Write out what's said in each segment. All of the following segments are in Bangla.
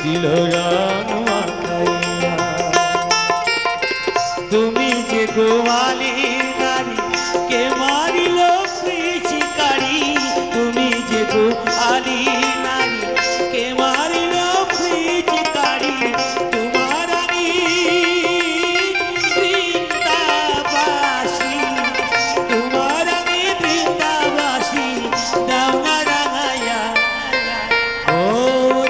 দিল রং মাখাইয়া। তুমি যে গোয়ালির নারী কে মারিল পিচকারি, তুমি যে গোয়ালির নারী কে মারিল পিচকারি, তোমার আমি বৃন্দাবাসী, তোমার আমি বৃন্দাবাসী, দাও না রাঙাইয়া ও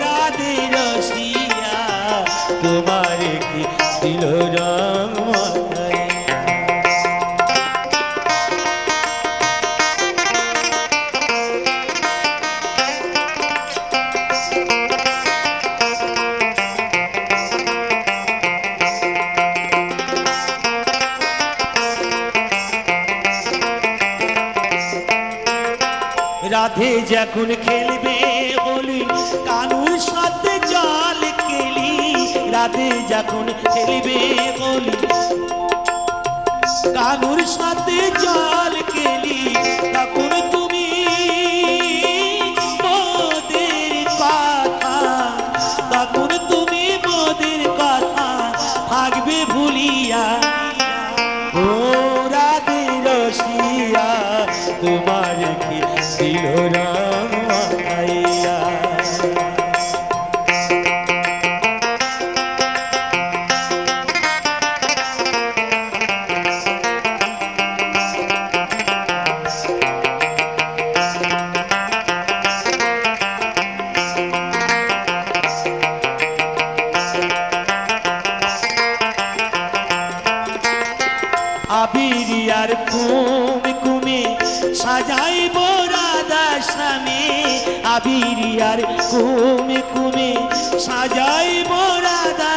রাধে রসিয়া, তোমার কি দিল রং মাখাইয়া। রাধে যখন খেলবে হোলি কানুর সাথে জল খেলি, রাধে যখন খেলবে হোলি কানুর সাথে জল খেলি, তখন তুমি মোদের কথা, তখন তুমি মোদের কথা থাকবে ভুলিয়া ও রাধে রসিয়া, তোমার কি দিল রং মাখাইয়া। আবিরিয়ার কুমে কুমে সাজাইব রাধা স্বামী, আবিরিয়ার কুমে কুমে সাজাইব রাধা